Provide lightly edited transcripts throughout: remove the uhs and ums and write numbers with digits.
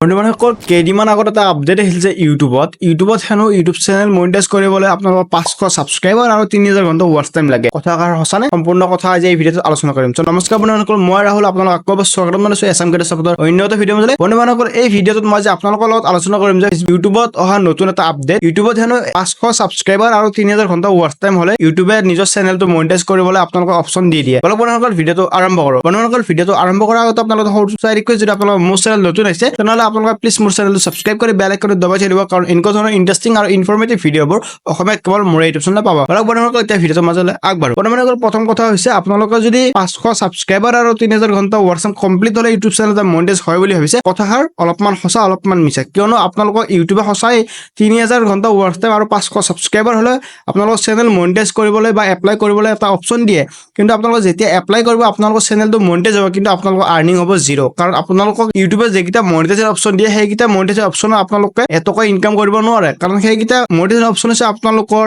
বন্ধুবান্ধৱসকল কেইদিনমান আগত এটা আপডেট আহিল যে ইউটিউবত হেনো ইউটিউব চেনেল মনিটাইজ কৰিবলৈ আপোনালোকৰ 500 ছাবস্ক্ৰাইবাৰ আৰু 3000 ঘণ্টা ৱাচ টাইম লাগে। কথাষাৰ সঁচানে? সম্পূৰ্ণ কথা আজি এই ভিডিঅ'ত আলোচনা কৰিম। নমস্কাৰ বন্ধুবান্ধৱসকল, মই ৰাহুল আপোনালোক আকৌ এবাৰ স্বাগতম জনাইছো এছাম ক্ৰিয়েটৰ ছাপোৰ্টৰ অন্য এটা ভিডিঅ' মাজলৈ। বন্ধুবান্ধৱসকল, এই ভিডিঅ'টোত মই যে আপোনালোকৰ লগত আলোচনা কৰিম যে ইউটিউবত অহা নতুন এটা আপডেট। ইউটিউবত হেনো 500 ছাবস্ক্ৰাইবাৰ আৰু 3000 ঘণ্টা ৱাচ টাইম হ'লে ইউটিউবে নিজৰ চেনেলটো মনিটাইজ কৰিবলৈ আপোনালোকক অপচন দি দিয়ে। বন্ধুবান্ধৱসকল, ভিডিঅ'টো আৰম্ভ কৰোঁ। বন্ধুবান্ধৱসকল, ভিডিঅ'টো আৰম্ভ কৰাৰ আগতে আপোনালোকক সৰু ৰিকুৱেষ্ট, যদি আপোনালোকৰ মোৰ চেনেল নতুন হৈছে তেনেহ'লে আপোনালোকে প্লিজ মোৰ চেনেলটো সাবস্ক্ৰাইব কৰি বেল আইকনটো দবাই থৈ দিব, কাৰণ এনেকুৱা ধৰণৰ ইণ্টাৰেষ্টিং আৰু ইনফৰমেটিভ ভিডিঅ'বোৰ অসমীয়াত কেৱল মোৰ ইউটিউব চেনেলত পাব। বন্ধুসকল, এতিয়া ভিডিঅ'টোৰ মাজলৈ আগবাঢ়ো। বন্ধুসকল, প্ৰথম কথা হৈছে আপোনালোকৰ যদি 500 ছাবস্ক্ৰাইবাৰ আৰু 3000 ঘণ্টা ৱাচ টাইম কমপ্লিট হ'লে ইউটিউব চেনেল এটা মনিটাইজ হয় বুলি ভাবিছে। কথাষাৰ অলপমান সঁচা অলপমান মিছা, কিয়নো আপোনালোকৰ ইউটিউবে সঁচাই 3000 ঘণ্টা ৱাচ টাইম আৰু 500 ছাবস্ক্ৰাইবাৰ হ'লে আপোনালোকৰ চেনেল মনিটাইজ কৰিবলৈ বা এপ্লাই কৰিবলৈ এটা অপচন দিয়ে। কিন্তু আপোনালোকে যেতিয়া এপ্লাই কৰিব আপোনালোকৰ চেনেলটো মনিটাইজ হ'ব, কিন্তু আপোনালোকৰ আৰ্নিং হ'ব জিৰ', কাৰণ আপোনালোকক ইউটিউবে যিকেইটা মনিটাইজেৰ অপচন দিয়ে সেইকেইটা মনিটাইজেৰ অপচন আপোনালোকে এটকা ইনকাম কৰিব নোৱাৰে, কাৰণ সেইকেইটা মনিটাইজেৰ অপচন হৈছে আপোনালোকৰ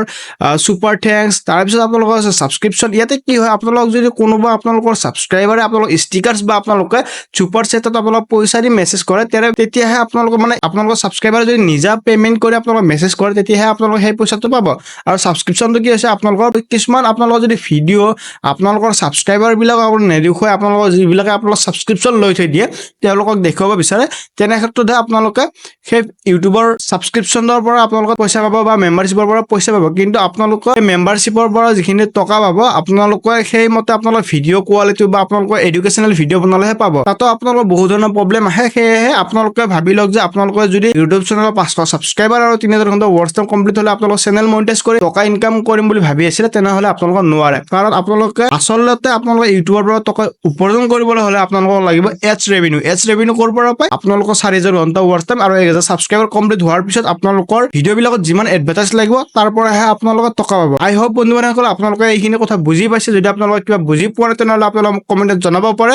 ছুপাৰ থেংকছ, তাৰপিছত আপোনালোকৰ ছাবস্ক্ৰিপশ্যন। ইয়াতে কি হয়, আপোনালোক যদি কোনোবা আপোনালোকৰ ছাবস্ক্ৰাইবাৰে আপোনালোক ষ্টিকাৰ্ছ বা আপোনালোকে ছুপাৰ চেটত আপোনালোক পইচা দি মেছেজ কৰে, তেতিয়াহে আপোনালোকৰ আপোনালোকৰ ছাবস্ক্ৰাইবাৰে যদি নিজা পে'মেণ্ট কৰি আপোনালোক মেছেজ কৰে তেতিয়াহে আপোনালোকে সেই পইচাটো পাব। আৰু ছাবস্ক্ৰিপশ্যনটো কি হৈছে, আপোনালোকৰ কিছুমান আপোনালোকৰ যদি ভিডিঅ' আপোনালোকৰ ছাবস্ক্ৰাইবাৰবিলাকক নেদেখুৱাই, আপোনালোকৰ যিবিলাকে আপোনালোকৰ ছাবস্ক্ৰিপশ্যন লৈ থৈ দিয়ে তেওঁলোকক দেখুৱাব বিচাৰে, তেনে ক্ষেত্ৰতহে আপোনালোকে সেই ইউটিউবৰ ছাবস্ক্ৰিপশ্যনৰ পৰা আপোনালোকে পইচা পাব বা মেম্বাৰশ্বিপৰ পৰা পইচা পাব। কিন্তু আপোনালোকৰ মেম্বাৰশ্বিপৰ পৰা যিখিনি টকা পাব আপোনালোকে সেইমতে আপোনালোকৰ ভিডিঅ' কোৱালিটি বা আপোনালোকৰ এডুকেশ্যনেল ভিডিঅ' বনালেহে পাব। তাতো আপোনালোকৰ বহুত ধৰণৰ প্ৰব্লেম আহে। সেয়েহে আপোনালোকে ভাবি লওক যে আপোনালোকে যদি ইউটিউব চেনেলৰ 500 ছাবস্ক্ৰাইবাৰ আৰু 3000 ঘণ্টা ৱাচ টাইম কমপ্লিট হ'লে আপোনালোকৰ চেনেল মনিটাইজ কৰি টকা ইনকাম কৰিম বুলি ভাবি আছিলে, তেনেহ'লে আপোনালোকে নোৱাৰে। কাৰণ আপোনালোকে আচলতে আপোনালোকে ইউটিউবৰ পৰা টকা উপাৰ্জন কৰিবলৈ হ'লে আপোনালোকক লাগিব এডছ ৰেভিনিউ। এডছ ৰেভিনিউ ক'ৰ পৰা পায়? আপোনালোকৰ 4000 ঘণ্টা ৱাচ টাইম আৰু 1000 ছাবস্ক্ৰাইবাৰ কমপ্লিট হোৱাৰ পিছত আপোনালোকৰ ভিডিঅ'বিলাকত যিমান এডভাৰটাইজ লাগিব তাৰ পৰাহে আপোনালোকে টকা পাব। আই হোপ বন্ধুবান্ধৱসকল আপোনালোকে এইখিনি কথা বুজি পাইছে। যদি আপোনালোকে কিবা বুজি পোৱা নাই তেনেহ'লে আপোনালোকে কমেণ্টত জনাব পাৰে।